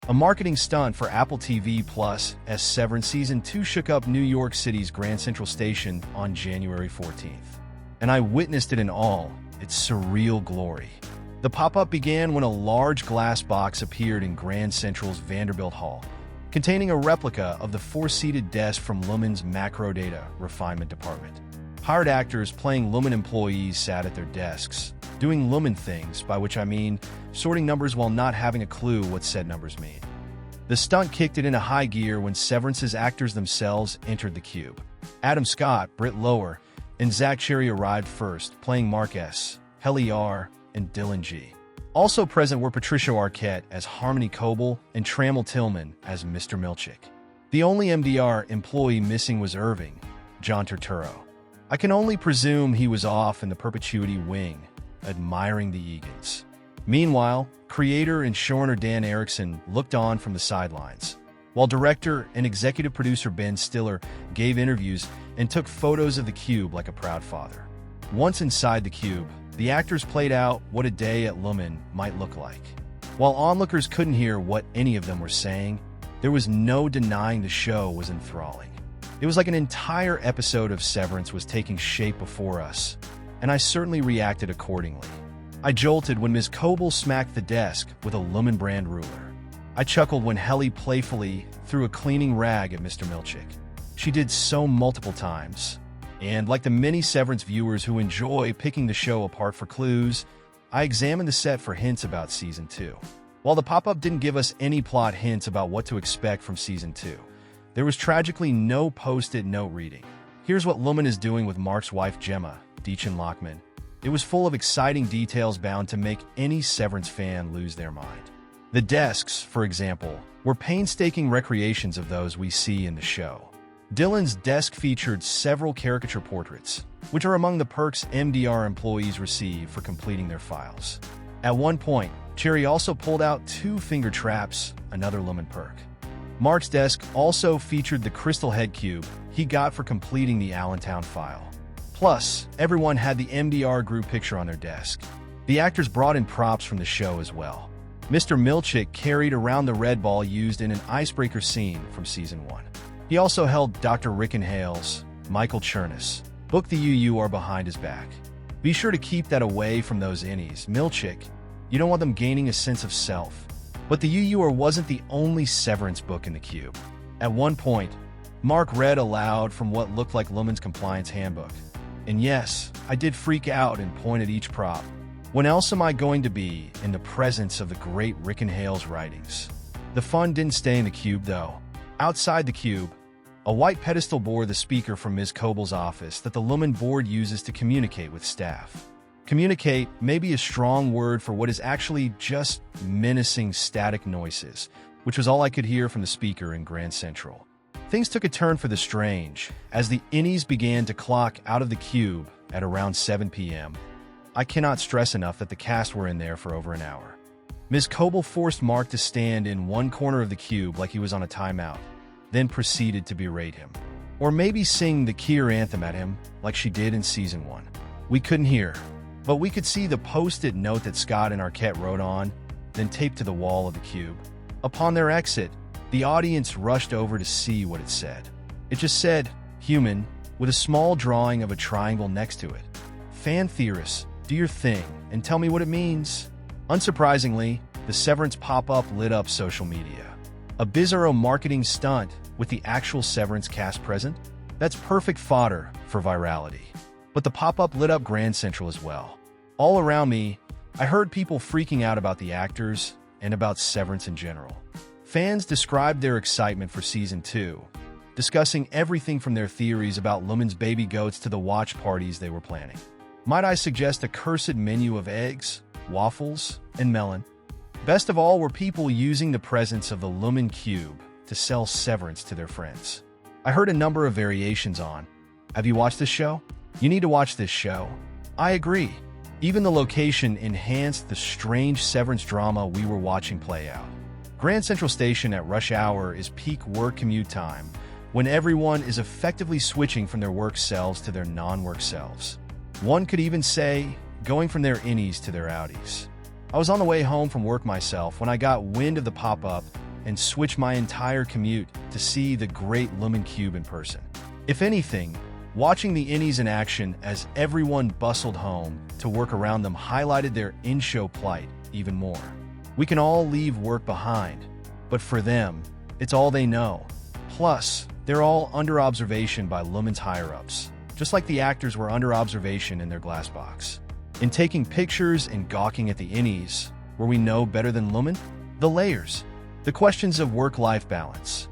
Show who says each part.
Speaker 1: A marketing stunt for Apple TV Plus as Severance Season 2 shook up New York City's Grand Central Station on January 14th. And I witnessed it in all its surreal glory. The pop-up began when a large glass box appeared in Grand Central's Vanderbilt Hall, containing a replica of the four-seated desk from Lumon's macro data refinement department. Hired actors playing Lumon employees sat at their desks, doing Lumon things, by which I mean sorting numbers while not having a clue what said numbers mean. The stunt kicked it into high gear when Severance's actors themselves entered the cube. Adam Scott, Britt Lower, and Zach Cherry arrived first, playing Mark S., Helly R., and Dylan G. Also present were Patricia Arquette as Harmony Coble and Trammell Tillman as Mr. Milchick. The only MDR employee missing was Irving, John Turturro. I can only presume he was off in the perpetuity wing, admiring the Eagans. Meanwhile, creator and showrunner Dan Erickson looked on from the sidelines, while director and executive producer Ben Stiller gave interviews and took photos of the cube like a proud father. Once inside the cube, the actors played out what a day at Lumon might look like. While onlookers couldn't hear what any of them were saying, there was no denying the show was enthralling. It was like an entire episode of Severance was taking shape before us, and I certainly reacted accordingly. I jolted when Ms. Coble smacked the desk with a Lumon brand ruler. I chuckled when Helly playfully threw a cleaning rag at Mr. Milchick. She did so multiple times. And like the many Severance viewers who enjoy picking the show apart for clues, I examined the set for hints about Season 2. While the pop-up didn't give us any plot hints about what to expect from Season 2, there was tragically no post-it note reading. Here's what Lumon is doing with Mark's wife Gemma, Deachin Lockman. It was full of exciting details bound to make any Severance fan lose their mind. The desks, for example, were painstaking recreations of those we see in the show. Dylan's desk featured several caricature portraits, which are among the perks MDR employees receive for completing their files. At one point, Cherry also pulled out 2 finger traps, another Lumon perk. Mark's desk also featured the crystal head cube he got for completing the Allentown file. Plus, everyone had the MDR group picture on their desk. The actors brought in props from the show as well. Mr. Milchick carried around the red ball used in an icebreaker scene from Season 1. He also held Dr. Rickenhale's Michael Chernus, book the UUR behind his back. Be sure to keep that away from those innies, Milchick. You don't want them gaining a sense of self. But the UUR wasn't the only Severance book in the cube. At one point, Mark read aloud from what looked like Lumon's compliance handbook. And yes, I did freak out and point at each prop. When else am I going to be in the presence of the great Rickenhale's writings? The fun didn't stay in the cube, though. Outside the cube, a white pedestal bore the speaker from Ms. Coble's office that the Lumon board uses to communicate with staff. Communicate may be a strong word for what is actually just menacing static noises, which was all I could hear from the speaker in Grand Central. Things took a turn for the strange as the innies began to clock out of the cube at around 7 p.m. I cannot stress enough that the cast were in there for over an hour. Ms. Coble forced Mark to stand in one corner of the cube like he was on a timeout, then proceeded to berate him. Or maybe sing the Kier anthem at him like she did in Season 1. We couldn't hear, but we could see the post-it note that Scott and Arquette wrote on, then taped to the wall of the cube. Upon their exit, the audience rushed over to see what it said. It just said, "Human," with a small drawing of a triangle next to it. Fan theorists, do your thing and tell me what it means. Unsurprisingly, the Severance pop-up lit up social media. A bizarro marketing stunt with the actual Severance cast present? That's perfect fodder for virality. But the pop-up lit up Grand Central as well. All around me, I heard people freaking out about the actors and about Severance in general. Fans described their excitement for Season 2, discussing everything from their theories about Lumon's baby goats to the watch parties they were planning. Might I suggest a cursed menu of eggs, waffles, and melon? Best of all were people using the presence of the Lumon Cube to sell Severance to their friends. I heard a number of variations on, "Have you watched this show? You need to watch this show." I agree. Even the location enhanced the strange Severance drama we were watching play out. Grand Central Station at rush hour is peak work commute time, when everyone is effectively switching from their work selves to their non-work selves. One could even say, going from their innies to their outies. I was on the way home from work myself when I got wind of the pop-up and switch my entire commute to see the great Lumon Cube in person. If anything, watching the innies in action as everyone bustled home to work around them highlighted their in-show plight even more. We can all leave work behind, but for them, it's all they know. Plus, they're all under observation by Lumon's higher-ups, just like the actors were under observation in their glass box. In taking pictures and gawking at the innies, were we know better than Lumon? The layers, the questions of work-life balance,